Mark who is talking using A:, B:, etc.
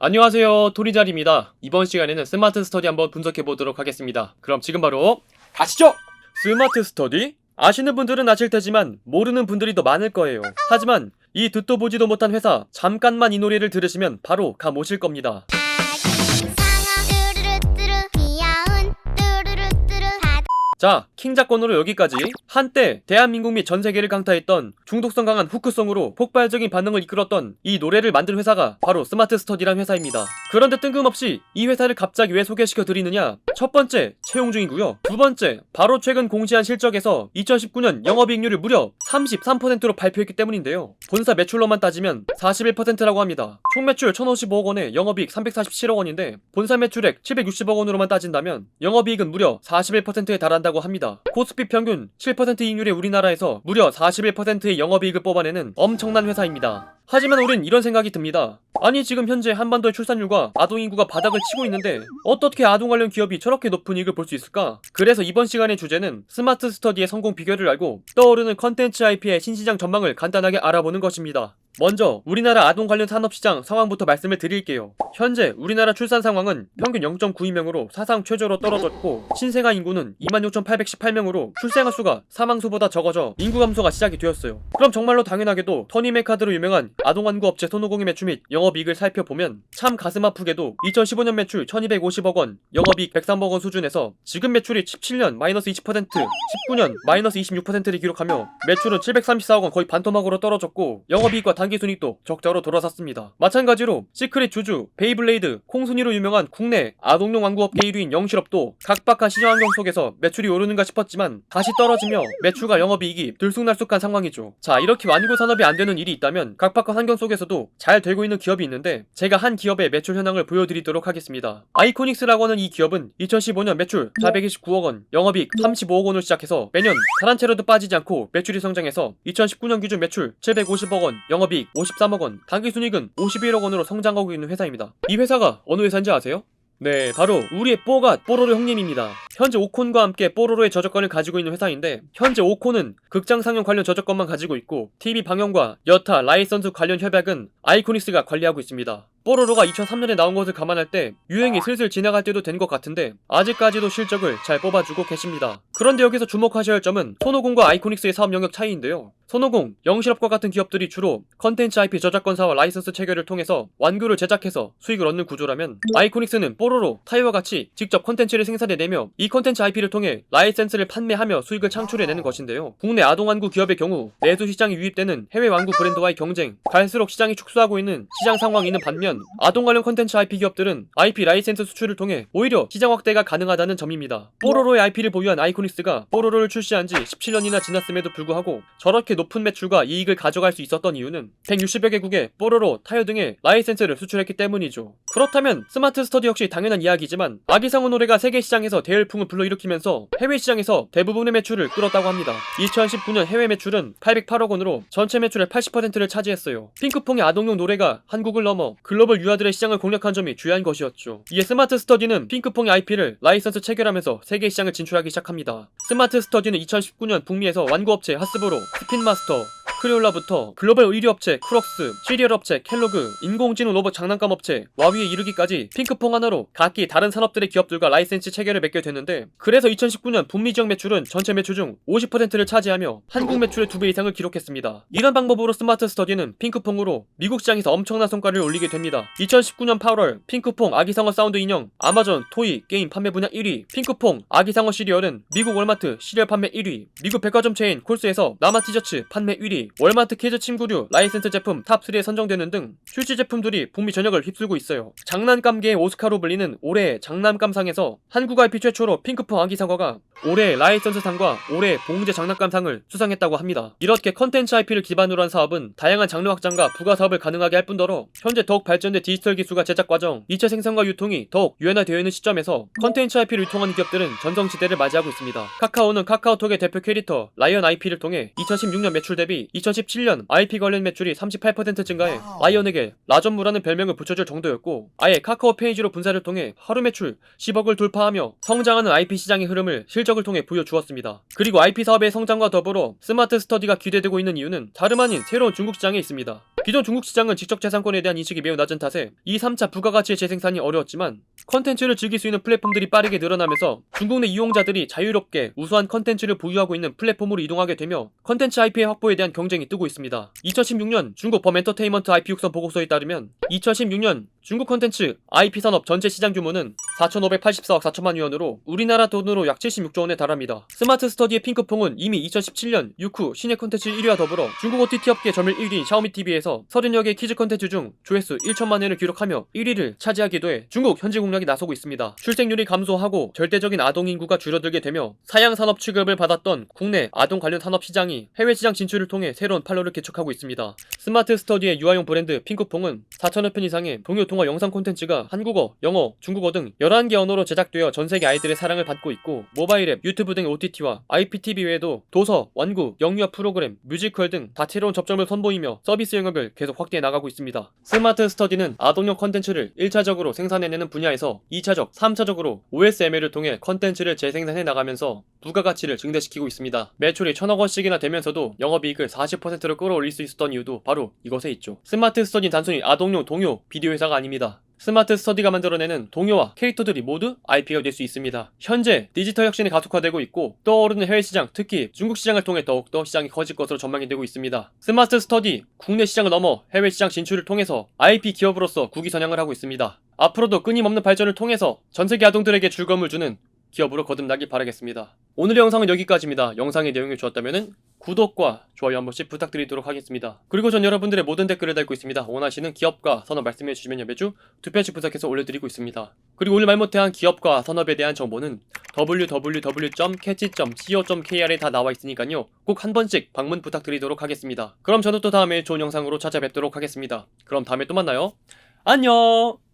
A: 안녕하세요, 토리잘입니다. 이번 시간에는 스마트 스터디 한번 분석해보도록 하겠습니다. 그럼 지금 바로 가시죠! 스마트 스터디? 아시는 분들은 아실 테지만 모르는 분들이 더 많을 거예요. 하지만 이 듣도 보지도 못한 회사, 잠깐만 이 노래를 들으시면 바로 감 오실 겁니다. 자, 킹작권으로 여기까지. 한때 대한민국 및 전세계를 강타했던 중독성 강한 후크송으로 폭발적인 반응을 이끌었던 이 노래를 만든 회사가 바로 스마트 스터디란 회사입니다. 그런데 뜬금없이 이 회사를 갑자기 왜 소개시켜 드리느냐? 첫 번째, 채용 중이고요. 두 번째, 바로 최근 공시한 실적에서 2019년 영업이익률을 무려 33%로 발표했기 때문인데요. 본사 매출로만 따지면 41%라고 합니다. 총 매출 1,055억 원에 영업이익 347억 원인데 본사 매출액 760억 원으로만 따진다면 영업이익은 무려 41%에 달한다고 합니다. 코스피 평균 7% 이익률의 우리나라에서 무려 41%의 영업이익을 뽑아내는 엄청난 회사입니다. 하지만 우린 이런 생각이 듭니다. 아니, 지금 현재 한반도의 출산율과 아동인구가 바닥을 치고 있는데 어떻게 아동 관련 기업이 저렇게 높은 이익을 볼 수 있을까? 그래서 이번 시간의 주제는 스마트 스터디의 성공 비결을 알고 떠오르는 컨텐츠 IP의 신시장 전망을 간단하게 알아보는 것입니다. 먼저 우리나라 아동 관련 산업시장 상황부터 말씀을 드릴게요. 현재 우리나라 출산 상황은 평균 0.92명으로 사상 최저로 떨어졌고 신생아 인구는 26,818명으로 출생아 수가 사망수보다 적어져 인구 감소가 시작이 되었어요. 그럼 정말로 당연하게도 터니메카드로 유명한 아동완구 업체 손오공의 매출 및 영업이익을 살펴보면 참 가슴 아프게도 2015년 매출 1250억 원, 영업이익 103억 원 수준에서 지금 매출이 17년 마이너스 20%, 19년 마이너스 26%를 기록하며 매출은 734억 원 거의 반토막으로 떨어졌고 영업이익과 단기순이익도 적자로 돌아섰습니다. 마찬가지로 시크릿 주주, 베이블레이드, 콩순이로 유명한 국내 아동용 완구업계 1위인 영실업도 각박한 시장 환경 속에서 매출이 오르는가 싶었지만 다시 떨어지며 매출과 영업이익이 들쑥날쑥한 상황이죠. 자, 이렇게 완구 산업이 안 되는 일이 있다면 각박한 환경 속에서도 잘 되고 있는 기업이 있는데 제가 한 기업의 매출 현황을 보여드리도록 하겠습니다. 아이코닉스라고 하는 이 기업은 2015년 매출 429억 원, 영업이익 35억 원을 시작해서 매년 단 한 채로도 빠지지 않고 매출이 성장해서 2019년 기준 매출 750억 원, 영업이익 53억 원, 당기순이익은 51억 원으로 성장하고 있는 회사입니다. 이 회사가 어느 회사인지 아세요? 네, 바로 우리의 뽀갓 뽀로로 형님입니다. 현재 오콘과 함께 뽀로로의 저작권을 가지고 있는 회사인데 현재 오콘은 극장 상영 관련 저작권만 가지고 있고 TV 방영과 여타 라이선스 관련 협약은 아이코닉스가 관리하고 있습니다. 뽀로로가 2003년에 나온 것을 감안할 때 유행이 슬슬 지나갈 때도 된 것 같은데 아직까지도 실적을 잘 뽑아주고 계십니다. 그런데 여기서 주목하셔야 할 점은 손오공과 아이코닉스의 사업 영역 차이인데요. 손오공, 영실업과 같은 기업들이 주로 컨텐츠 IP 저작권사와 라이선스 체결을 통해서 완구를 제작해서 수익을 얻는 구조라면 아이코닉스는 뽀로로, 타이와 같이 직접 컨텐츠를 생산해내며 이 컨텐츠 IP를 통해 라이센스를 판매하며 수익을 창출해내는 것인데요. 국내 아동 완구 기업의 경우 내수 시장이 유입되는 해외 완구 브랜드와의 경쟁, 갈수록 시장이 축소하고 있는 시장 상황이 있는 반면 아동 관련 컨텐츠 IP 기업들은 IP 라이센스 수출을 통해 오히려 시장 확대가 가능하다는 점입니다. 뽀로로의 IP를 보유한 아이코닉스가 뽀로로를 출시한 지 17년이나 지났음에도 불구하고 저렇게 높은 매출과 이익을 가져갈 수 있었던 이유는 160여 개국에 뽀로로, 타요 등의 라이센스를 수출했기 때문이죠. 그렇다면 스마트 스터디 역시 당연한 이야기지만 아기상어 노래가 세계 시장에서 대열풍을 불러일으키면서 해외 시장에서 대부분의 매출을 끌었다고 합니다. 2019년 해외 매출은 808억 원으로 전체 매출의 80%를 차지했어요. 핑크퐁의 아동용 노래가 한국을 넘어 글로벌 유아들의 시장을 공략한 점이 주요한 것이었죠. 이에 스마트 스터디는 핑크퐁의 IP를 라이선스 체결하면서 세계 시장을 진출하기 시작합니다. 스마트 스터디는 2019년 북미에서 완구업체 하스브로, 스핀마스터, 크리올라부터 글로벌 의류업체 크록스, 시리얼 업체 켈로그, 인공지능 로봇 장난감 업체 와위에 이르기까지 핑크퐁 하나로 각기 다른 산업들의 기업들과 라이센스 체결을 맺게 됐는데 그래서 2019년 북미 지역 매출은 전체 매출 중 50%를 차지하며 한국 매출의 2배 이상을 기록했습니다. 이런 방법으로 스마트 스터디는 핑크퐁으로 미국 시장에서 엄청난 성과를 올리게 됩니다. 2019년 8월 핑크퐁 아기상어 사운드 인형 아마존 토이 게임 판매 분야 1위, 핑크퐁 아기상어 시리얼은 미국 월마트 시리얼 판매 1위, 미국 백화점 체인 콜스에서 라마 티셔츠 판매 1위, 월마트 키즈 침구류 라이센스 제품 탑3에 선정되는 등 출시 제품들이 북미 전역을 휩쓸고 있어요. 장난감계의 오스카로 불리는 올해의 장난감상에서 한국 IP 최초로 핑크퐁 아기상어가 올해 라이선스상과 올해 봉제 장난감상을 수상했다고 합니다. 이렇게 컨텐츠 IP를 기반으로 한 사업은 다양한 장르 확장과 부가 사업을 가능하게 할 뿐더러 현재 더욱 발전된 디지털 기술과 제작 과정, 이체 생산과 유통이 더욱 유연화되어 있는 시점에서 컨텐츠 IP를 유통하는 기업들은 전성시대를 맞이하고 있습니다. 카카오는 카카오톡의 대표 캐릭터 라이언 IP를 통해 2016년 매출 대비 2017년 IP 관련 매출이 38% 증가해 아이언에게 라전무라는 별명을 붙여줄 정도였고, 아예 카카오 페이지로 분사를 통해 하루 매출 10억을 돌파하며 성장하는 IP 시장의 흐름을 실적을 통해 보여주었습니다. 그리고 IP 사업의 성장과 더불어 스마트 스터디가 기대되고 있는 이유는 다름 아닌 새로운 중국 시장에 있습니다. 기존 중국 시장은 지적재산권에 대한 인식이 매우 낮은 탓에 2, 3차 부가가치의 재생산이 어려웠지만, 컨텐츠를 즐길 수 있는 플랫폼들이 빠르게 늘어나면서 중국 내 이용자들이 자유롭게 우수한 컨텐츠를 보유하고 있는 플랫폼으로 이동하게 되며 컨텐츠 IP의 확보에 대한 경쟁이 뜨고 있습니다. 2016년 중국 범엔터테인먼트 IP 육성 보고서에 따르면 2016년 중국 컨텐츠 IP 산업 전체 시장 규모는 4,584억 4천만 위원으로 우리나라 돈으로 약 76조 원에 달합니다. 스마트 스터디의 핑크퐁은 이미 2017년 유쿠 신예 컨텐츠 1위와 더불어 중국 OTT 업계 점유율 1위인 샤오미TV에서 30여 개 키즈 컨텐츠 중 조회수 1천만 회를 기록하며 1위를 차지하기도 해 중국 현지 공략이 나서고 있습니다. 출생률이 감소하고 절대적인 아동 인구가 줄어들게 되며 사양 산업 취급을 받았던 국내 아동 관련 산업 시장이 해외 시장 진출을 통해 새로운 판로를 개척하고 있습니다. 스마트 스터디의 유아용 브랜드 핑크퐁은 4천여 편 이상의 동요 통화 영상 콘텐츠가 한국어, 영어, 중국어 등 11개 언어로 제작되어 전세계 아이들의 사랑을 받고 있고, 모바일 앱, 유튜브 등의 OTT와 IPTV 외에도 도서, 완구, 영유아 프로그램, 뮤지컬 등 다채로운 접점을 선보이며 서비스 영역을 계속 확대해 나가고 있습니다. 스마트 스터디는 아동용 컨텐츠를 1차적으로 생산해내는 분야에서 2차적, 3차적으로 OSML을 통해 컨텐츠를 재생산해 나가면서 부가가치를 증대시키고 있습니다. 매출이 1,000억 원씩이나 되면서도 영업이익을 40%로 끌어올릴 수 있었던 이유도 바로 이것에 있죠. 스마트 스터디는 단순히 아동용 동요, 비디오 회사가 아닙니다. 스마트 스터디가 만들어내는 동요와 캐릭터들이 모두 IP가 될 수 있습니다. 현재 디지털 혁신이 가속화되고 있고 떠오르는 해외 시장, 특히 중국 시장을 통해 더욱더 시장이 커질 것으로 전망이 되고 있습니다. 스마트 스터디, 국내 시장을 넘어 해외 시장 진출을 통해서 IP 기업으로서 국위 선양을 하고 있습니다. 앞으로도 끊임없는 발전을 통해서 전세계 아동들에게 즐거움을 주는 기업으로 거듭나길 바라겠습니다. 오늘의 영상은 여기까지입니다. 영상의 내용이 좋았다면 구독과 좋아요 한 번씩 부탁드리도록 하겠습니다. 그리고 전 여러분들의 모든 댓글을 달고 있습니다. 원하시는 기업과 산업 말씀해주시면 매주 2편씩 분석해서 올려드리고 있습니다. 그리고 오늘 말 못한 기업과 산업에 대한 정보는 www.catch.co.kr에 다 나와 있으니까요. 꼭 한 번씩 방문 부탁드리도록 하겠습니다. 그럼 저는 또 다음에 좋은 영상으로 찾아뵙도록 하겠습니다. 그럼 다음에 또 만나요. 안녕!